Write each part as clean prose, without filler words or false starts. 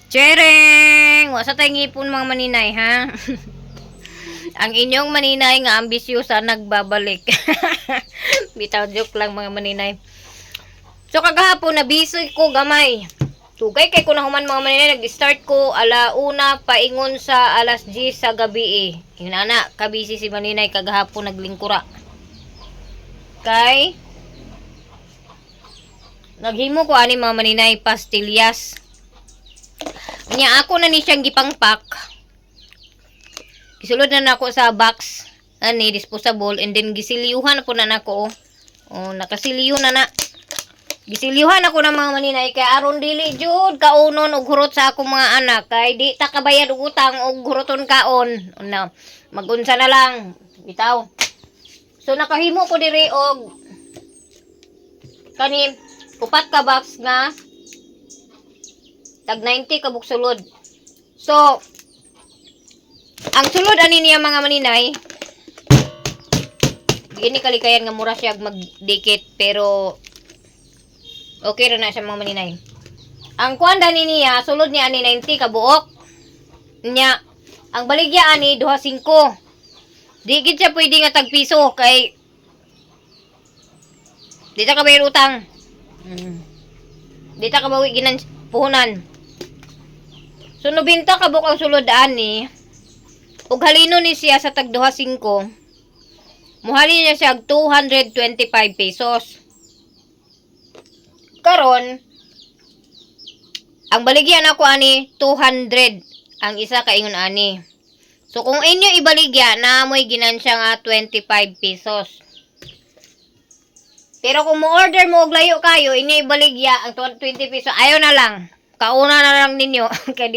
Chereng! Wa sa tay ngipon mga maninay, ha? Ang inyong maninay nga ambisyosa nagbabalik. Bitaw joke lang mga maninay. So kagahapon nabisoy ko gamay. Tugay kay ko na human mga maninay, nag-start ko alauna paingon sa alas 10 sa gabi eh. Hinana, kabisi si maninay kagahapon naglingkura. Kay naghimo ko ani mga maninay pastillas. Nya ako na ni siyang gipangpak. Gisulod na nako sa box ani disposable and then gisiliuhan po na nako. Oh, nakasiliyo na na. Gisiliuhan ako ng mga maninay kay aron dili jud kaunon og hurot sa akong mga anak kay di ta kabayad og utang og huroton kaon. Una, magunsa na lang bitaw. So nakahimo ko diri og kani upat ka box nga tag 90 ka sulod. So ang sulod ani niya mga maninay gini kalikayan nga mura siya magdikit pero okay ra na siya mga maninay. Ang kuanda ni niya sulod niya ani 90 ka buok nya ang baligya ani 2.5. Di gid siya pwede nga tag piso kay di ta ka bayar utang. Di ta ka bawi ginan puhunan. So 90 ka buok ang sulod ani ug halino ni siya sa tag 2.5. Muhali niya siya 225 pesos. Karon ang baligyan ako ani 200 ang isa ka ingon ani. So kung inyo ibaligya na mo'y ginansya nga 25 pesos. Pero kung mo-order mo og layo kayo, inyo ibaligya ang 20 pesos, ayaw na lang. Kauna na lang ninyo kay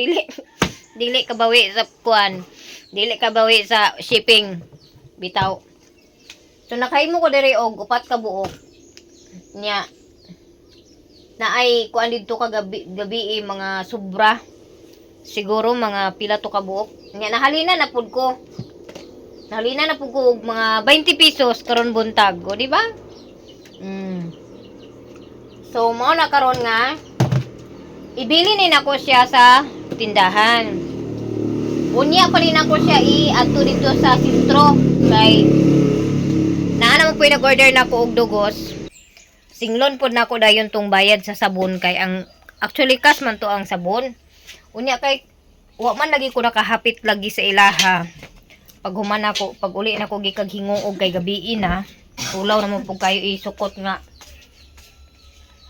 dili kabawi sa kuan. Dili kabawi sa shipping. Bitaw. So nakahimo ko diri og upat ka buok. Nya na ay kuan didto ka gabi mga sobra. Siguro mga pila to ka buok. Nya nahalina na pud ko. Nahalina na pud ko og mga 20 pesos karon buntag, o di ba? So mao na karon nga ibili ni nako siya sa tindahan. Unya pa rin ako siya i-ato dito sa sentro kay naa naman po nag-order na ko og dugos. Singlon pod nako dayon tong bayad sa sabon kay ang actually cash man to ang sabon. Unya kay wa man lagi ko nakahapit lagi sa ilaha. Pag human ako, pag uli na ko gikag hinguog kay gabi na, ulaw naman po kayo isukot nga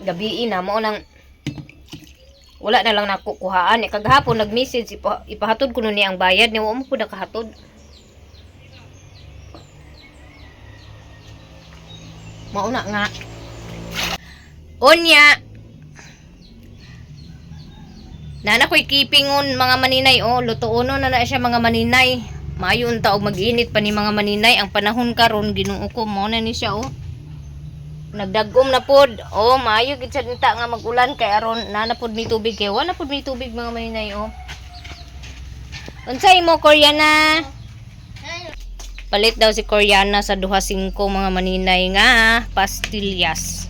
gabi na mo nang wala na lang nakukuhaan. Kagahapon nag-message ipahatod ko nun niya ang bayad niya, wa mo po nakahatod. Mauna nga. Onya. Nana ko'y keepingon mga maninay, oh, lutuono na na siya mga maninay. Maayo unta og mag-init pa ni mga maninay ang panahon karon Ginoo ko mo na ni siya, oh. Nagdagom na pod. Oh, maayo gid sa dinta nga magulan kay aron na pod mi tubig kay wala pod mi tubig mga maninay, oh. Unsay mo Koreana? Palit daw si Koreana sa 2.5 mga maninay nga pastillas.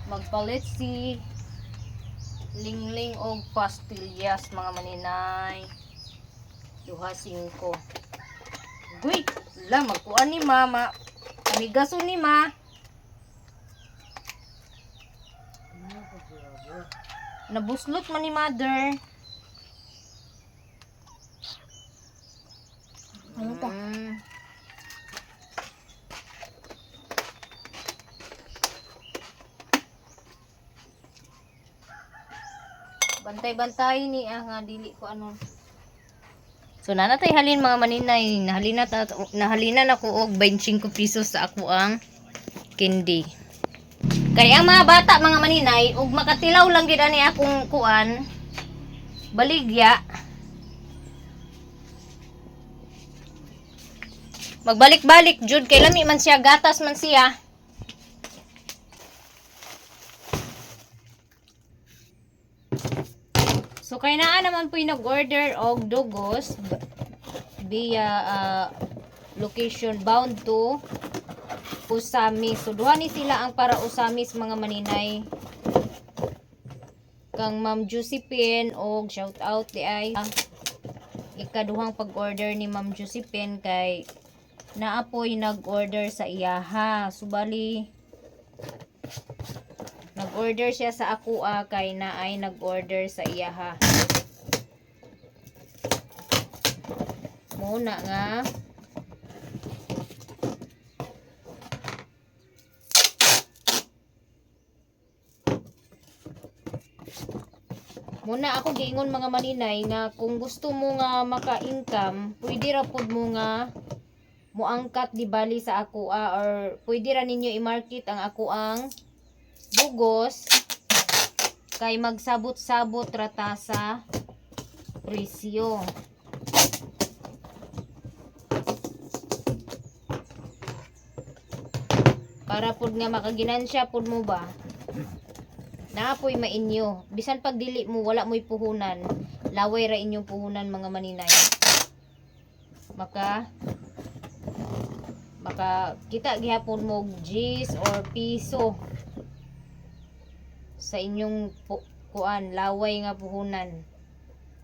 Magpalit si Lingling og pastillas mga maninay. 2.5. Guy, la magkuan ni mama. Amigaso ni ma. Nabuslot man ni mother. Ano ta? Bantay-bantay ni nga dili ko ano. So nanatay halin mga maninay, nahalina na ko og 25 pesos sa ako ang candy. Kaya ang mga bata mga maninay, ug makatilaw lang gid ani akong kuan, baligya. Magbalik-balik jud kay lami man siya, gatas man siya. So kay naa naman po nag-order og dugos via location bound to Usamis. So duha ni sila ang para Usamis mga maninay. kang Ma'am Josephine og shout out di ay ikaduhang pag-order ni Ma'am Josephine kay naapoy nag-order sa iyaha. Subali nag-order siya sa ako kay naay nag-order sa iyaha. Muna nga muna ako giingon mga maninay nga kung gusto mo nga maka-income, pwede ra pud mo nga muangkat di bali sa ako or pwede ra ninyo i-market ang ako ang bugos kay magsabot-sabot rata sa presyo. Para pud nga makaginansya pud mo ba? Naapoy mainyo. Bisan pag dili mo wala mo'y puhunan, laway ra inyong puhunan mga maninay. Maka kita gihapon mo G's or piso sa inyong kuan laway nga puhunan.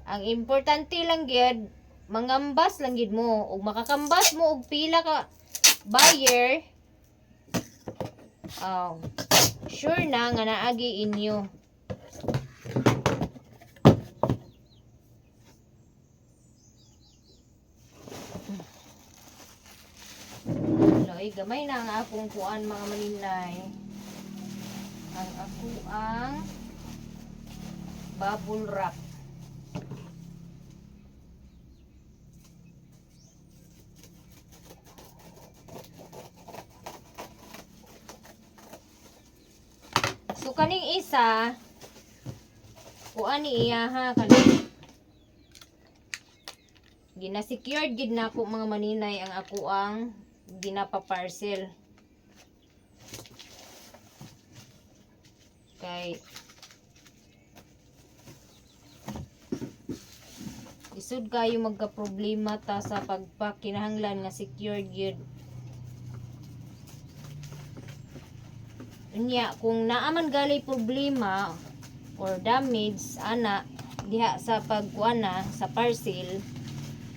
Ang importante lang gyud mangambas lang gyud mo ug makakambas mo og pila ka buyer. Sure na nga naagi inyo. Loy, gamay na ang akong kuan mga maninay. Ang ako ang bubble wrap. So kaning isa kuan ni iya ha kaning gina-secured gid nako mga maninay ang ako ang ginapa-parcel. Kay isud kayo magka-problema ta sa pagpakinahanglan nga secured gid. Unya kung naaman gali problema or damage ana diha sa pagkuana sa parcel,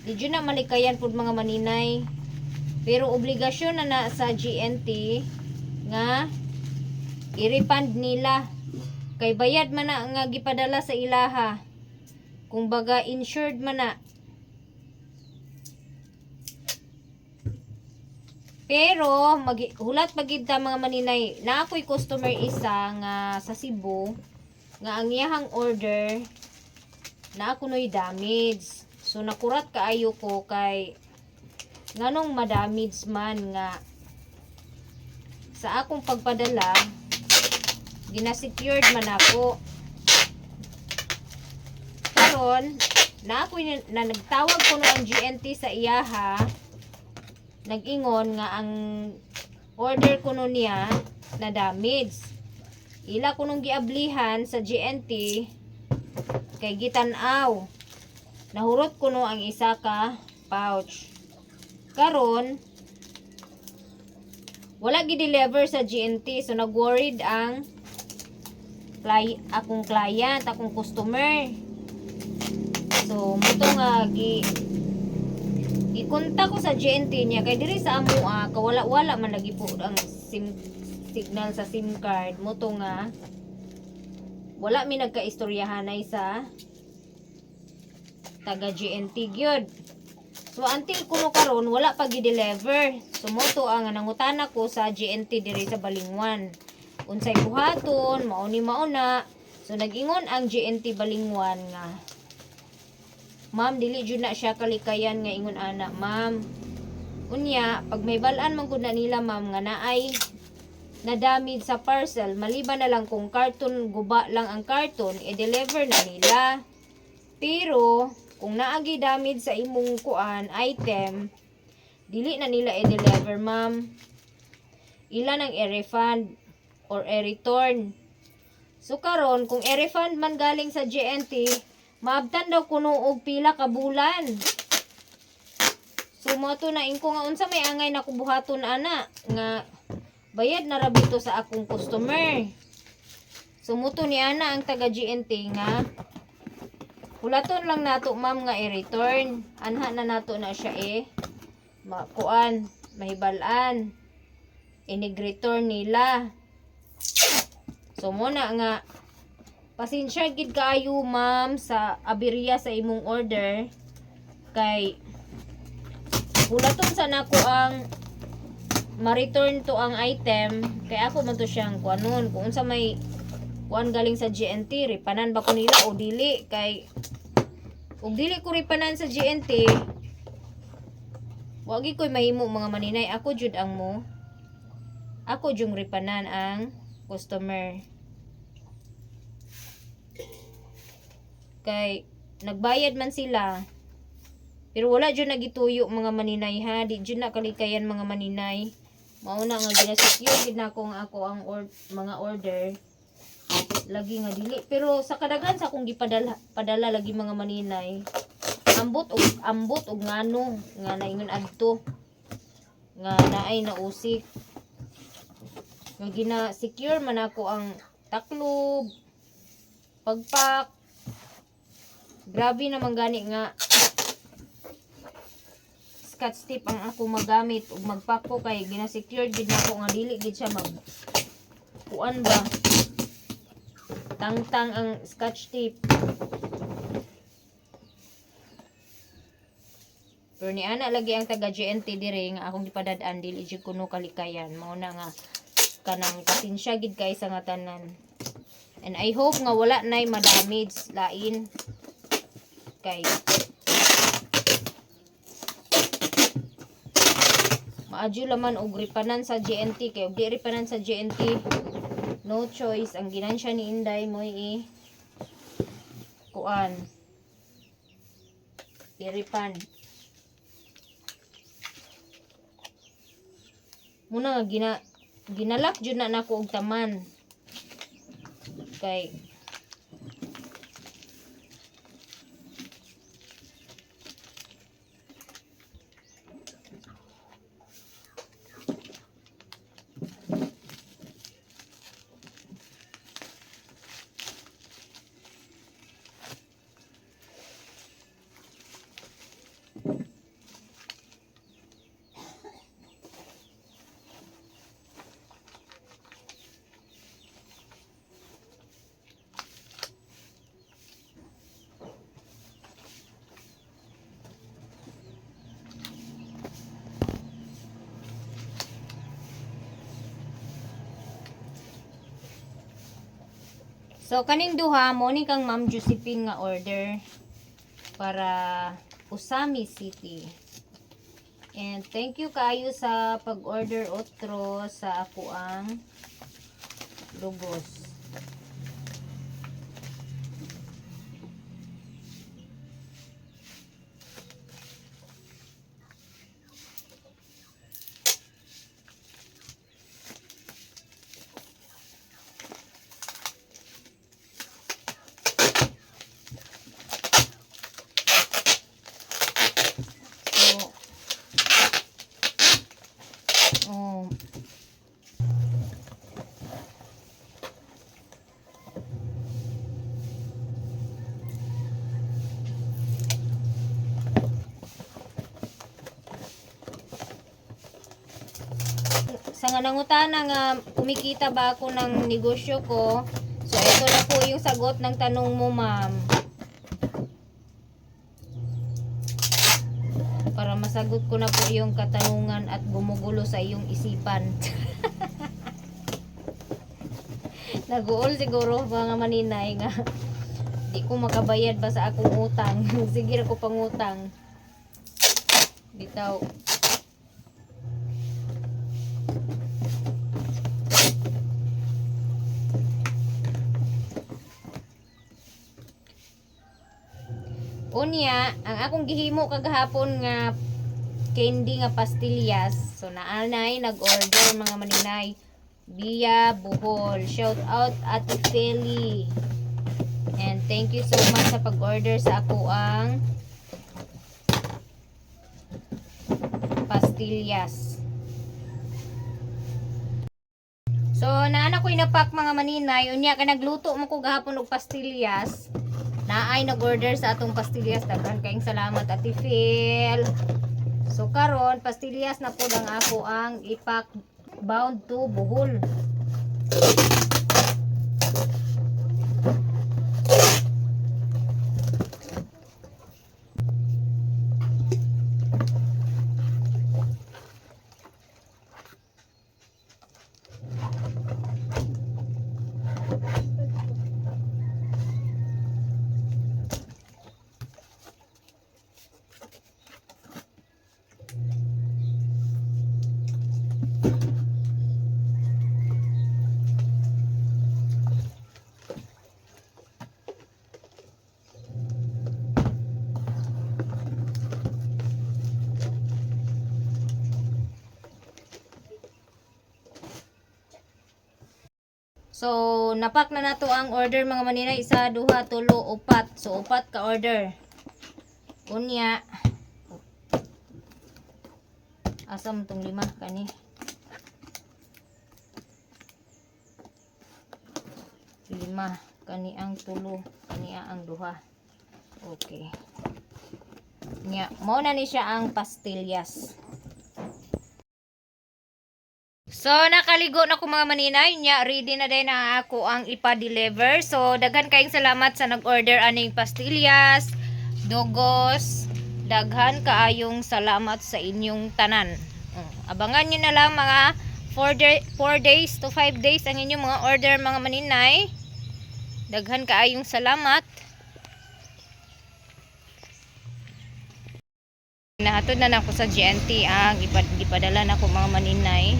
di jud na malikayan pud mga maninay. Pero obligasyon na sa GNT nga i-refund nila kay bayad man na nga gipadala sa ilaha. Kung baga insured man na. Pero hulat pagid ta mga maninay na ako'y customer isa nga sa Cebu nga ang iyahang order na ako noy damage. So nakurat kaayo ko kay nganong madamage man nga sa akong pagpadala gina-secured man ako. Karon na ako'y na nagtawag ko no ang GNT sa iyaha. Nag-ingon nga ang order ko no niya na damage. Ila ko nung giablihan sa GNT kay gitanaw. Nahurot ko no ang isa ka pouch. Karon wala gi-deliver sa GNT so nag-worried ang akong client, akong customer. So moto nga ikontak ko sa GNT niya kay diri sa amo kawala-wala man lagi po ang signal sa SIM card mo to nga wala mi nagkaistoryahanay sa taga GNT gyud. So until kuno karon wala pa gi-deliver. So mo to ang nangutana ko sa GNT diri sa Balingwan. Unsay buhaton, mao ni mauna. So nag-ingon ang GNT Balingwan nga ma'am, dili jud na siya kalikayan nga ingon ana, ma'am. Unya, pag may balaan man gud na nila, ma'am, nga naay na damage sa parcel, maliban na lang kung karton, guba lang ang karton, i-deliver na nila. Pero, kung naagi damage sa imong kuan, item, dili na nila i-deliver, ma'am. Ila nang i-refund or i-return. So, karon kung i-refund man galing sa GNT, maabtan daw kuno og pila ka bulan. So mo to na ingko nga unsa may angay na kubuhaton ana nga bayad na rabito sa akong customer. So Sumuto ni ana ang taga GNT nga hulaton lang nato ma'am nga i-return. Anha na nato na siya makuan, mahibalan. Inig-return nila. So muna nga pasensya gid kaayo ma'am sa aberya sa imong order kay hulaton sa nako ang ma-return to ang item kay ako man to siyang kuanon kung unsa may kuan galing sa GNT ripanan ba ko nila o dili kay ug dili ko ripanan sa GNT wagi koy mahimo mga maninay ako jud jung ripanan ang customer kay nagbayad man sila pero wala jud nagituyo mga maninay ha di jud na kalikayan mga maninay mauna nga ginasecure gid nako nga ako ang mga order lagi nga dili pero sa kadagan sa akong padala lagi mga maninay ambot og ngano nga naingon adto nga naay nausik nga gina-secure man ako ang taklob pagpak grabe naman gani nga scotch tape ang ako magamit ug magpak ko kay gina-secure gid nako nga dili gid siya kuan ba tangtang ang scotch tape. Pero ni ana lagi ang taga GNT dire nga akong gipadad-an dili jud kuno kalikayan. Mao na nga kanang pasensya gid kay sa nga tanan. And I hope nga wala nay ma-damage lain kay maadyo laman og ripanan sa GNT kay og di ripanan sa GNT no choice ang ginansya ni Inday mo kuan iripan muna nga ginalak jud na nako og taman kay so kaning duha mo ni kang Ma'am Josephine nga order para Usami City. And thank you kaayo sa pag-order otro sa ako ang lugos. Sa nga nangutana nga kumikita ba ako ng negosyo ko. So ito na po yung sagot ng tanong mo, ma'am. Para masagot ko na po yung katanungan at gumugulo sa iyong isipan. Nag-uol siguro mga maninay nga di ko makabayad ba sa akong utang. Sige ako pangutang. Bitaw. Unya, ang akong gihimo kagahapon nga candy nga pastillas. So naanay nag-order mga maninay via Bohol. Shout out Ate Feli. And thank you so much sa pag-order sa ako ang pastillas. So, naana ko inapak mga maninay. Unya ka nagluto mo ko gahapon og pastillas. Naay nag-order sa atong pastillas. Daghan kayong salamat Ate Phil. So, karon pastillas na po lang ako ang ipak bound to Bohol. So, napak na nato ang order mga maninay. Isa, duha, tulo, upat. So, upat ka order. Unya. Asam tong lima kani. Lima. Kani ang tulo. Kani ang duha. Okay. Nya, mao na ni siya ang pastillas. So, nakaligo na ko mga maninay. Nya, ready na din na ako ang ipa-deliver. So, daghan kayong salamat sa nag-order aning pastillas, dugos. Daghan kaayong salamat sa inyong tanan. Abangan nyo na lang mga 4 days to 5 days ang inyong mga order mga maninay. Daghan kaayong salamat. Nahatod na ako sa GNT ang ipadala na ko mga maninay.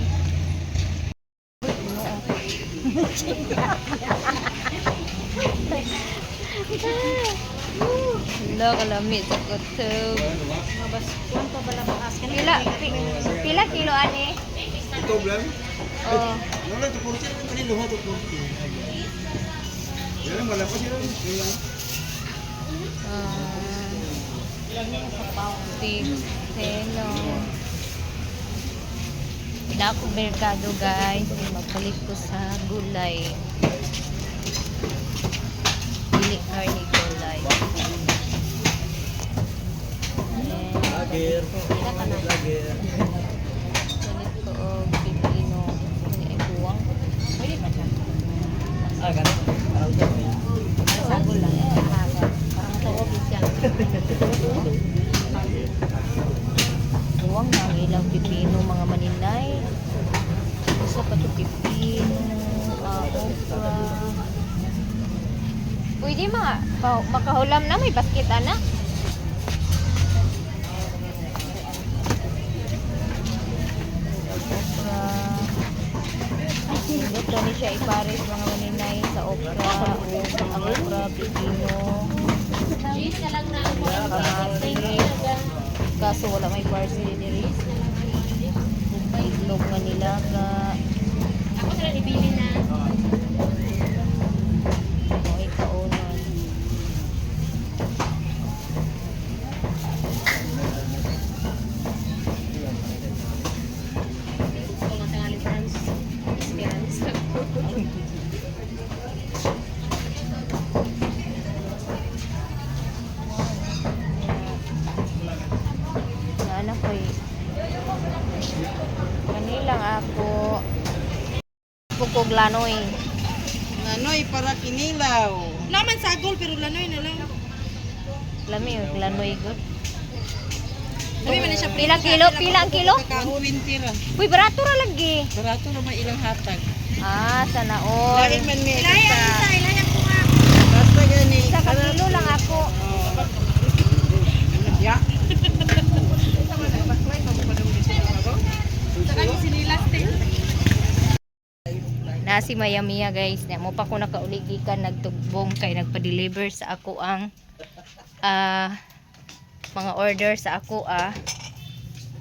Hala, kalamit sa kutub. Pila kilo ani? Ito blan? Oh. Wala to kursi kani luha to kursi. Yan wala pa sila. Hello. Na ako merkado guys. Magpalit ko sa gulay. Pili karne gulay. Lager. Lager. Palit ko og pipino. Ay buwang. Pwede pa siya. Ganun. Parang dami. Sa gulay. Parang ito official. Buwang na ang ilang pipino mga maninay. Isa pa ito pipino, okra. Pwede makahulam na, may basket na. Okra. Ito ni siya ipares mga maninay sa okra. Ang okra, pipino. Kamatis. Kaso wala may parsley diri. Itlog nga nilaga. Ako sila nibili na. Okay, kaunan. Anak ko kanilang ako bukog lanoy. Lanoy para kinilaw. Laman sagol pero lanoy na lang. Lami og lanoy good. Sabi man siya Pilang kilo? Pilang kilo? Kakawin tira. Uy, barato ra lagi. Barato naman ilang hatag. Sana all. Lain man ni sa. Ilayan ko nga. Basta gani. Sa kilo lang ako. Ya. Saka ni sinilas din. Na si Maya Mia guys, na mo pa ko nakauligikan nagtugbong kay nagpa-deliver sa ako ang mga order sa ako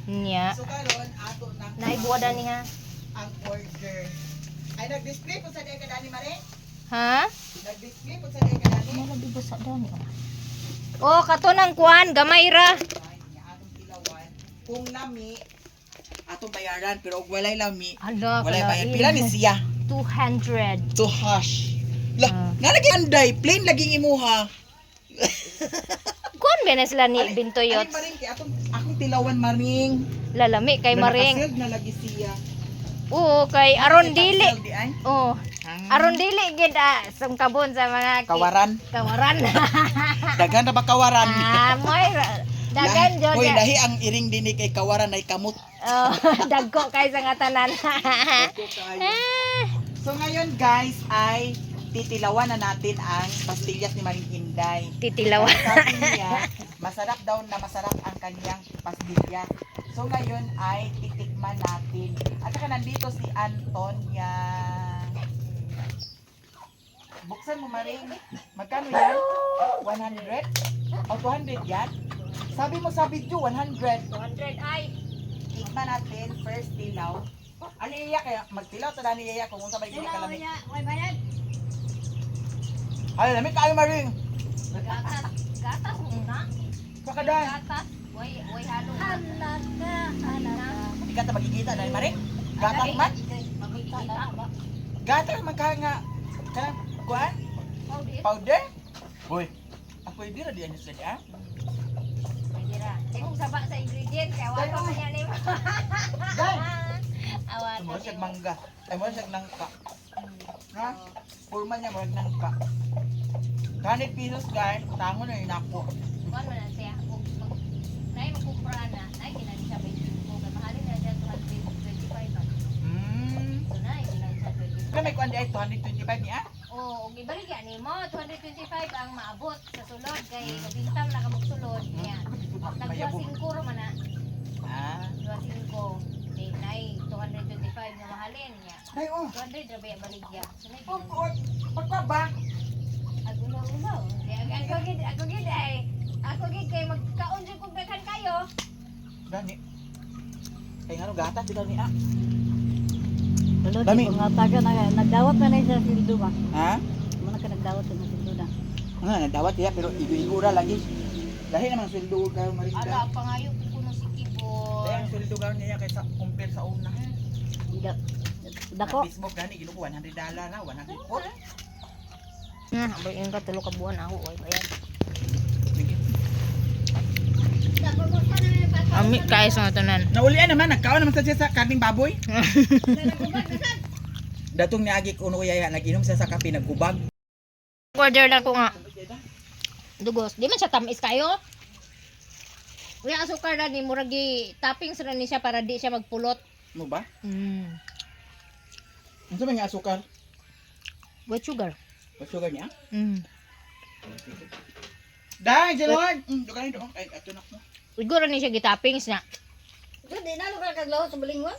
niya. So karon ato na Naibuwadan niya. ang order. Ay nag-display po sa day kada ni Mare? Ha? Nag-display po sa day kada ni. Wala di ba sa dani? Oh, kato ng kuan, gamay ra. Atong tilawan. Kung nami atong bayaran pero og walay lami. Ala, Walay kalain. bayad. Pila ni siya? 200. To hash. Ah. Lah, nalagi anday, plain lagi imuha. Kuan benes la ni Bintoyot. Ay, maring, kay akong tilawan maring. Lalami kay Maring. Nakaseld na lagi siya. Oo, kay aron dili. Nakaseld di ay? Oh, aron dili gid sungkabon sa mga Kawaran. Kawaran. Dagan na ba kawaran? Moy dagan jud. Hoy, lahi ang iring dinig kay kawaran ay kamot. Oh, dagko kay sa nga tanan. So ngayon guys ay titilawan na natin ang pastillas ni Maring Inday. Titilawan. Sabi niya, masarap daw na masarap ang kanyang pastillas. So ngayon ay titikman natin. At saka nandito si Antonia. Buksan mo Maring. Magkano yan? 100? O 200 yan? Sabi mo sa video 100. 200 ay. Tikman natin first tilaw. Ano iya kaya magtilaw ta dani iya kung unsa may guli ka lamig. Way bayad. Ay lamig kayo Maring. Gatas muna. Pakadan. Gatas. Way halo. Halaka. Di ka ta magkikita dani Maring. Gatas man. Makikita ba? Gatas man ka nga kanang kuan? Powder? Hoy. Ako pwede ra diyan sa dia. Pwede ra. Kung saba sa ingredients kaya wala pa niya ni. Awan. Mo siya mangga. Ay mo siya nangka. Ha? Purma niya mo nangka. 100 pesos guys. Tango na yun ako. Kuan man na siya. Nay makumpra na. Nay kinani siya 25. Kay mahalin na siya 225 ba. So nay kinani siya 25. Kaya may kuan di ay 225 niya? Oh, ug ibalik yan nimo 225 ang maabot sa sulod kay nabintang na kamog sulod niya. Nag-2.5 ro man na. Ah. 2.5. Di nay 225 nga mahalin niya. Ay oh. 200 ra ba baligya. So nay Oh, pagkaba. agulo-ulo. Ako gid ay ako gid kay magkaon jud kog daghan kayo. Gani. Kaya nga no gatas di ni ah. Lalo, Dami. di mga taga na nagdawat na na sa sildo ba? Ha? Mana ka nagdawat sa sildo na. Nga, nadawat niya pero igu-igura lagi. Dahil namang sweldo kayo Ala Marinda. pangayo kuno si Kibor. Dahil ang sweldo kayo niya kaysa compare sa una. Dako. Sa Facebook gani ginuko $100 na, 100 po. Abay yung ka tulo ka buwan ako oy bayad. Sige. Ami kay sa tanan. Naulian naman, nagkaon naman sa siya sa kabing baboy. Datong niagi ko uno yaya, nag-inom siya sa kape, nagkubag. Order na ko nga. Dugos, di man siya tamis kayo. Uy, asukar na ni muragi toppings ra ni siya para di siya magpulot. Ano ba? Mm. Ano sa mga asukar? White sugar. Pasugar niya? Mm. Dahil, Jelon! Doon ka doon. Ay, ato na ko. Siguro ni siya gitoppings na. Di na lugar kaglaw sa balingwa.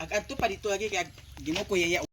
Ag ato pa dito lagi kaya ginuko yaya